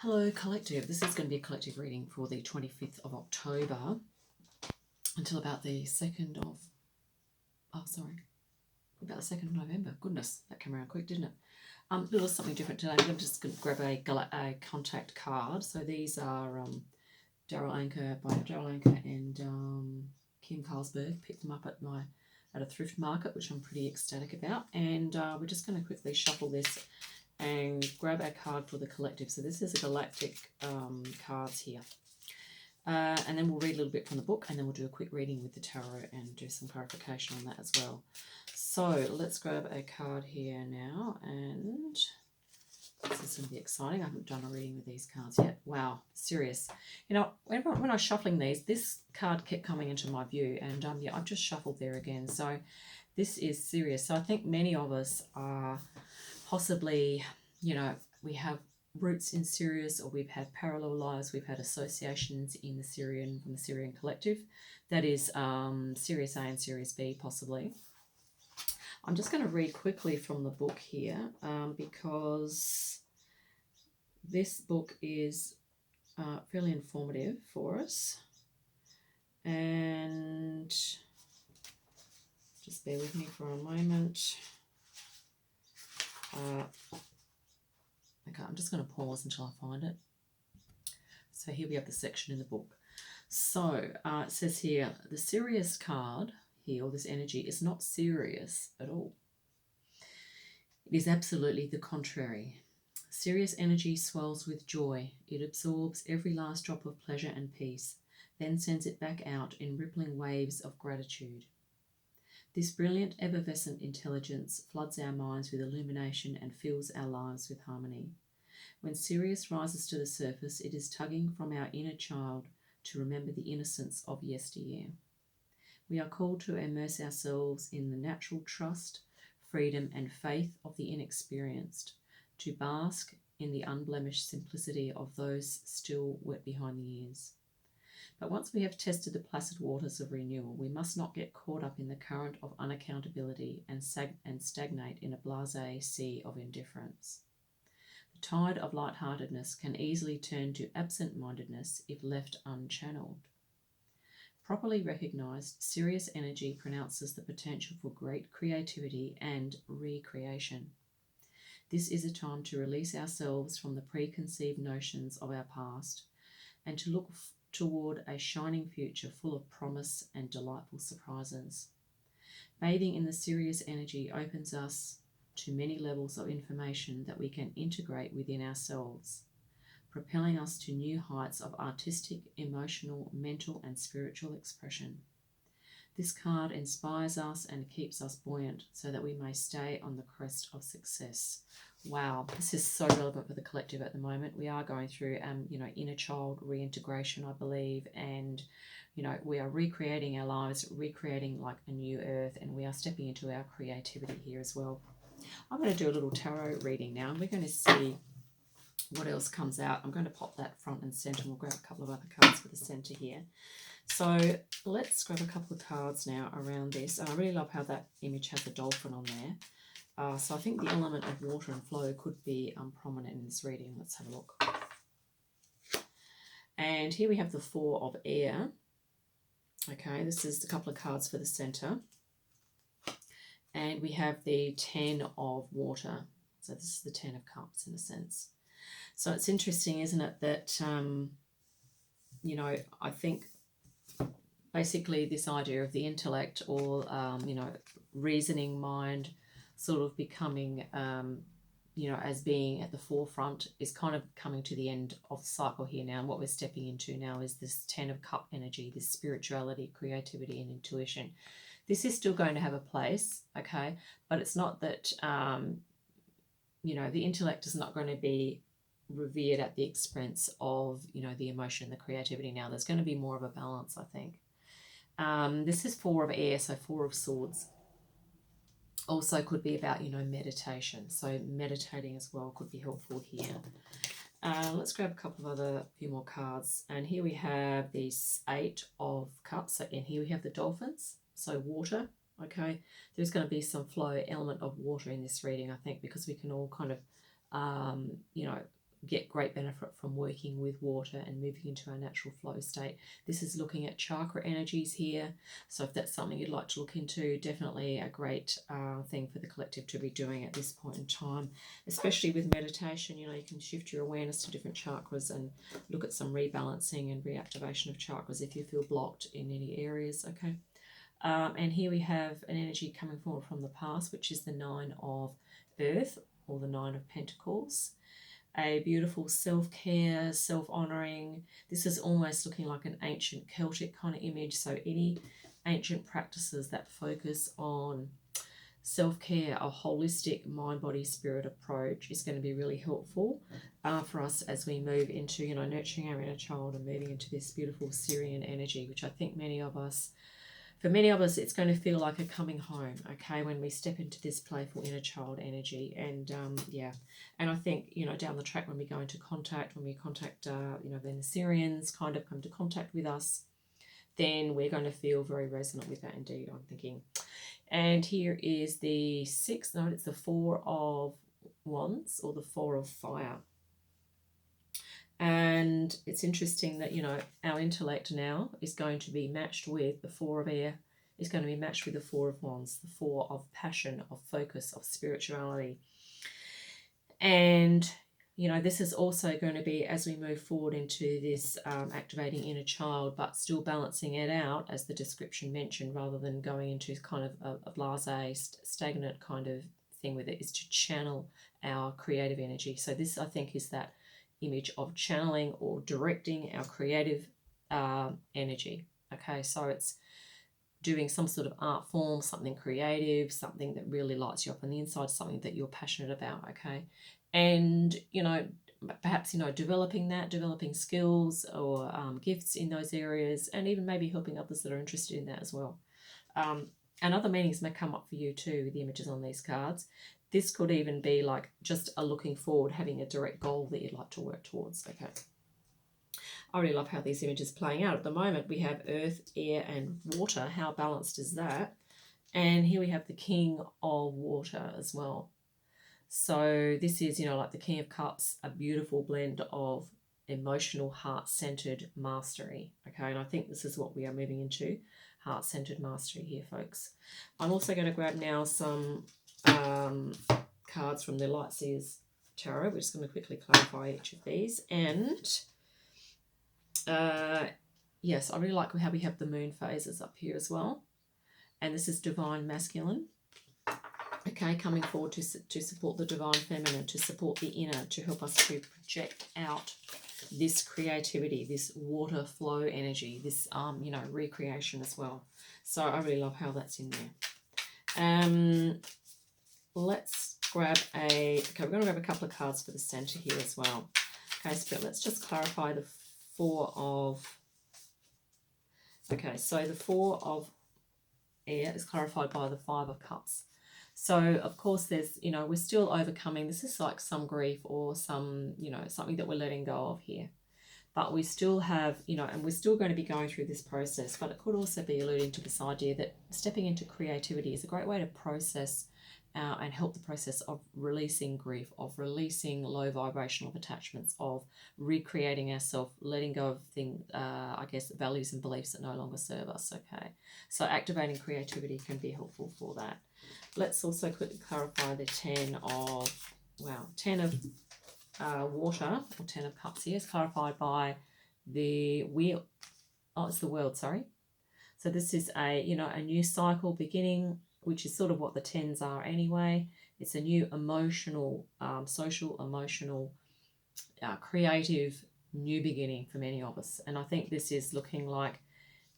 Hello, collective. This is going to be a collective reading for the 25th of October until about the 2nd of, about the 2nd of November. Goodness, that came around quick, didn't it? A little something different today. I'm just going to grab a contact card. So these are Daryl Anchor by Daryl Anchor and Kim Carlsberg. Picked them up at a thrift market, which I'm pretty ecstatic about. And we're just going to quickly shuffle this and grab our card for the collective. So this is a galactic cards here. And then we'll read a little bit from the book, and then we'll do a quick reading with the tarot and do some clarification on that as well. So let's grab a card here now, and this is going to be exciting. I haven't done a reading with these cards yet. Wow, serious. You know, when I was shuffling these, this card kept coming into my view, and yeah, I've just shuffled there again. So this is serious. So I think many of us are possibly, you know, we have roots in Sirius, or we've had parallel lives, we've had associations in the Sirian, from the Sirian collective. That is Sirius A and Sirius B, possibly. I'm just going to read quickly from the book here because this book is fairly informative for us. And just bear with me for a moment. Okay, I'm just going to pause until I find it. So here we have the section in the book. So it says here, the Sirius card here, or this energy, is not serious at all. It is absolutely the contrary. Sirius energy swells with joy. It absorbs every last drop of pleasure and peace, then sends it back out in rippling waves of gratitude. This brilliant, effervescent intelligence floods our minds with illumination and fills our lives with harmony. When Sirius rises to the surface, it is tugging from our inner child to remember the innocence of yesteryear. We are called to immerse ourselves in the natural trust, freedom, and faith of the inexperienced, to bask in the unblemished simplicity of those still wet behind the ears. But once we have tested the placid waters of renewal, we must not get caught up in the current of unaccountability and stagnate in a blasé sea of indifference. The tide of lightheartedness can easily turn to absent-mindedness if left unchanneled. Properly recognized, Sirius energy pronounces the potential for great creativity and recreation. This is a time to release ourselves from the preconceived notions of our past and to look toward a shining future full of promise and delightful surprises. Bathing in the Sirius energy opens us to many levels of information that we can integrate within ourselves, propelling us to new heights of artistic, emotional, mental, and spiritual expression. This card inspires us and keeps us buoyant so that we may stay on the crest of success. Wow, this is so relevant for the collective at the moment. We are going through, inner child reintegration, I believe, and, we are recreating our lives, recreating like a new earth, and we are stepping into our creativity here as well. I'm going to do a little tarot reading now, and we're going to see what else comes out. I'm going to pop that front and center, and we'll grab a couple of other cards for the center here. So let's grab a couple of cards now around this. And I really love how that image has a dolphin on there. So I think the element of water and flow could be prominent in this reading. Let's have a look. And here we have the Four of Air. Okay, this is a couple of cards for the center. And we have the Ten of Water. So this is the Ten of Cups in a sense. So it's interesting, isn't it, that, I think basically this idea of the intellect or, reasoning mind sort of becoming, as being at the forefront is kind of coming to the end of the cycle here now. And what we're stepping into now is this Ten of Cup energy, this spirituality, creativity, and intuition. This is still going to have a place, okay? But it's not that, the intellect is not going to be revered at the expense of, the emotion, the creativity now. There's going to be more of a balance, I think. This is Four of Air, so Four of Swords. Also could be about, meditation. So meditating as well could be helpful here. Let's grab a few more cards. And here we have this Eight of Cups. So in here we have the dolphins, so water. Okay, there's going to be some flow element of water in this reading, I think, because we can all kind of, get great benefit from working with water and moving into our natural flow state. This is looking at chakra energies here. So if that's something you'd like to look into, definitely a great thing for the collective to be doing at this point in time, especially with meditation. You know, you can shift your awareness to different chakras and look at some rebalancing and reactivation of chakras if you feel blocked in any areas, okay? And here we have an energy coming forward from the past, which is the 9 of Earth, or the 9 of Pentacles. A beautiful self-care, self-honouring. This is almost looking like an ancient Celtic kind of image. So any ancient practices that focus on self-care, a holistic mind, body, spirit approach is going to be really helpful for us as we move into, you know, nurturing our inner child and moving into this beautiful Syrian energy, which I think for many of us, it's going to feel like a coming home, okay, when we step into this playful inner child energy. And yeah, and I think, you know, down the track when we go into contact, when we contact, you know, then the Syrians kind of come to contact with us, then we're going to feel very resonant with that indeed, I'm thinking. And here is the 6th note. It's the 4 of Wands, or the 4 of Fire. And it's interesting that, you know, our intellect now is going to be matched with the 4 of Air, is going to be matched with the 4 of Wands, the 4 of passion, of focus, of spirituality. And, you know, this is also going to be, as we move forward into this activating inner child, but still balancing it out, as the description mentioned, rather than going into kind of a blasé, stagnant kind of thing with it, is to channel our creative energy. So this, I think, is that image of channeling or directing our creative energy. Okay, so it's doing some sort of art form, something creative, something that really lights you up on the inside, something that you're passionate about. Okay, and, you know, perhaps, you know, developing skills or gifts in those areas, and even maybe helping others that are interested in that as well. And other meanings may come up for you too with the images on these cards. This could even be like just a looking forward, having a direct goal that you'd like to work towards. Okay. I really love how these images are playing out. At the moment, we have earth, air, and water. How balanced is that? And here we have the King of Water as well. So this is, you know, like the King of Cups, a beautiful blend of emotional, heart-centered mastery. Okay, and I think this is what we are moving into, heart-centered mastery here, folks. I'm also going to grab now some cards from the Lightseers Tarot. We're just going to quickly clarify each of these. And yes, I really like how we have the moon phases up here as well. And this is divine masculine. Okay, coming forward to support the divine feminine, to support the inner, to help us to project out this creativity, this water flow energy, this you know, recreation as well. So I really love how that's in there. Let's grab okay, we're going to grab a couple of cards for the center here as well. Okay, Spirit, let's just clarify the 4 of, okay, so the 4 of Air is clarified by the 5 of Cups. So, of course, there's, you know, we're still overcoming. This is like some grief or some, you know, something that we're letting go of here. But we still have, you know, and we're still going to be going through this process. But it could also be alluding to this idea that stepping into creativity is a great way to process and help the process of releasing grief, of releasing low vibrational attachments, of recreating ourselves, letting go of things, I guess, values and beliefs that no longer serve us, okay? So activating creativity can be helpful for that. Let's also quickly clarify the 10 of, wow, 10 of water, or 10 of cups here, is clarified by the wheel. Oh, it's the world, sorry. So this is a, you know, a new cycle beginning, which is sort of what the 10s are anyway. It's a new emotional, social, emotional, creative new beginning for many of us. And I think this is looking like,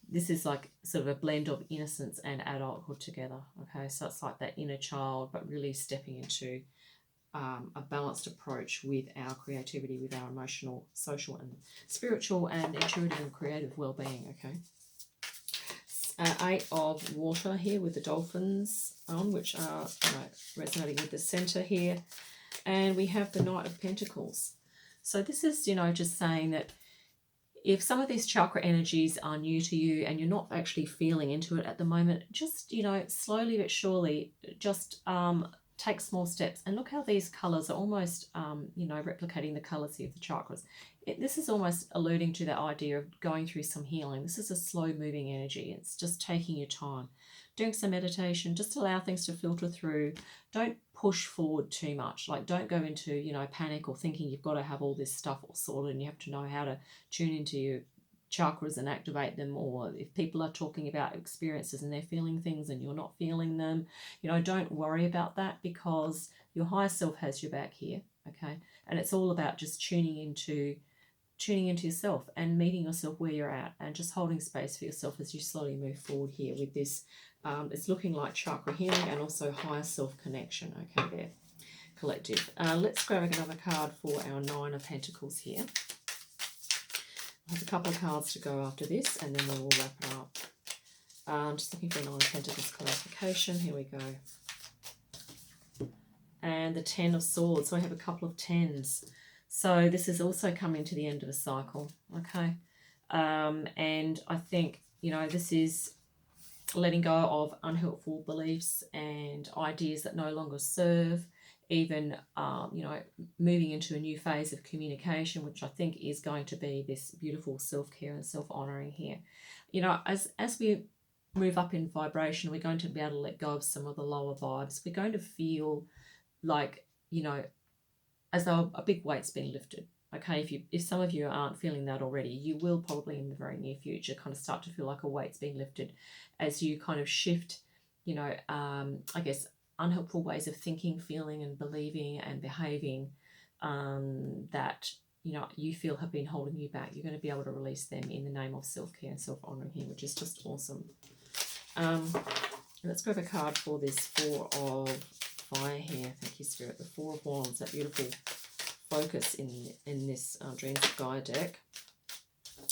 this is like sort of a blend of innocence and adulthood together. Okay, so it's like that inner child, but really stepping into a balanced approach with our creativity, with our emotional, social, and spiritual, and intuitive and creative well-being. Okay. 8 of water here with the dolphins on, which are, you know, resonating with the center here. And we have the Knight of Pentacles. So this is, you know, just saying that if some of these chakra energies are new to you and you're not actually feeling into it at the moment, just, you know, slowly but surely, just take small steps. And look how these colours are almost, you know, replicating the colours here of the chakras. This is almost alluding to that idea of going through some healing. This is a slow moving energy. It's just taking your time, doing some meditation, just allow things to filter through. Don't push forward too much. Like, don't go into, you know, panic or thinking you've got to have all this stuff all sorted and you have to know how to tune into your chakras and activate them. Or if people are talking about experiences and they're feeling things and you're not feeling them, you know, don't worry about that, because your higher self has your back here. Okay. And it's all about just tuning into yourself and meeting yourself where you're at, and just holding space for yourself as you slowly move forward here with this. It's looking like chakra healing and also higher self connection. Okay, there, collective. Let's grab another card for our Nine of Pentacles here. I have a couple of cards to go after this, and then we'll wrap it up. Just looking for a Nine of Pentacles clarification. Here we go. And the Ten of Swords. So I have a couple of tens. So this is also coming to the end of a cycle, okay? And I think, you know, this is letting go of unhelpful beliefs and ideas that no longer serve, even, you know, moving into a new phase of communication, which I think is going to be this beautiful self-care and self-honouring here. You know, as we move up in vibration, we're going to be able to let go of some of the lower vibes. We're going to feel like, you know, as though a big weight's been lifted. Okay, if some of you aren't feeling that already, you will probably in the very near future kind of start to feel like a weight's been lifted as you kind of shift, you know, I guess, unhelpful ways of thinking, feeling and believing and behaving that, you know, you feel have been holding you back. You're going to be able to release them in the name of self-care and self-honouring here, which is just awesome. Let's grab a card for this Four of Fire here. Thank you, Spirit. The Four of Wands, that beautiful focus in this Dreams of Gaia deck.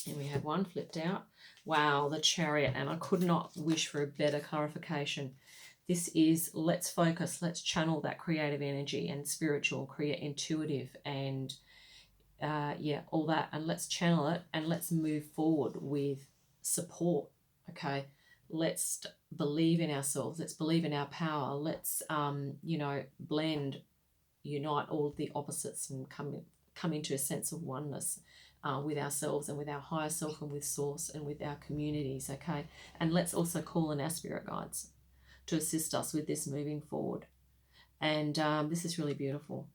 And we have one flipped out. Wow, the Chariot. And I could not wish for a better clarification. This is, let's focus, let's channel that creative energy and spiritual, intuitive, and yeah, all that. And let's channel it and let's move forward with support, okay? Let's believe in ourselves. Let's believe in our power. Let's, you know, blend, unite all of the opposites and come into a sense of oneness with ourselves and with our higher self and with Source and with our communities, okay? And let's also call in our spirit guides to assist us with this moving forward. And this is really beautiful.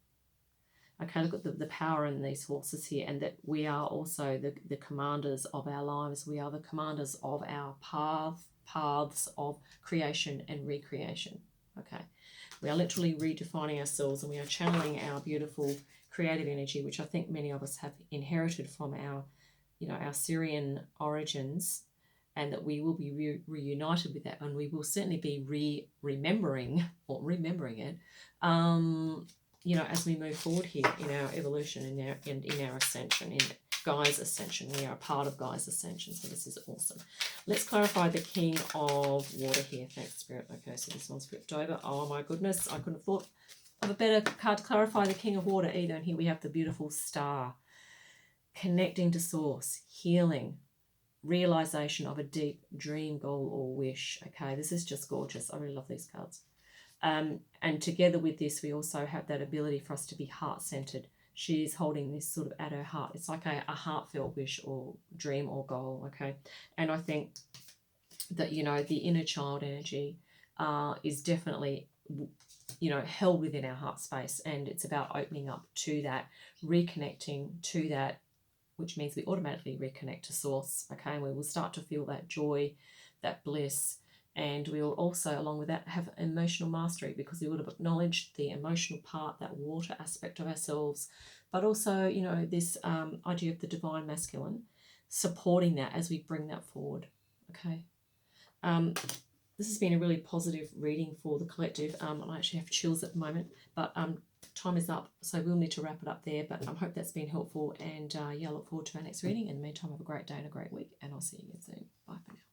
Okay, look at the power in these horses here, and that we are also the commanders of our lives. We are the commanders of our paths of creation and recreation. Okay, we are literally redefining ourselves, and we are channeling our beautiful creative energy, which I think many of us have inherited from our, you know, our Syrian origins, and that we will be reunited with that, and we will certainly be remembering it, you know, as we move forward here in our evolution, in our ascension, in Gaia's ascension. We are a part of Gaia's ascension, so this is awesome. Let's clarify the King of Water here. Thanks, Spirit. Okay, so this one's flipped over. Oh my goodness, I couldn't have thought of a better card to clarify the King of Water either. And here we have the beautiful Star, connecting to Source, healing, realization of a deep dream, goal or wish. Okay, this is just gorgeous. I really love these cards. And together with this, we also have that ability for us to be heart-centered. She is holding this sort of at her heart. It's like a heartfelt wish or dream or goal, okay? And I think that, you know, the inner child energy is definitely, you know, held within our heart space, and it's about opening up to that, reconnecting to that, which means we automatically reconnect to Source, okay? And we will start to feel that joy, that bliss, and we will also, along with that, have emotional mastery, because we would have acknowledged the emotional part, that water aspect of ourselves, but also, you know, this idea of the divine masculine, supporting that as we bring that forward, okay? This has been a really positive reading for the collective. I actually have chills at the moment, but time is up, so we'll need to wrap it up there, but I hope that's been helpful, and yeah, I look forward to our next reading. In the meantime, have a great day and a great week, and I'll see you again soon. Bye for now.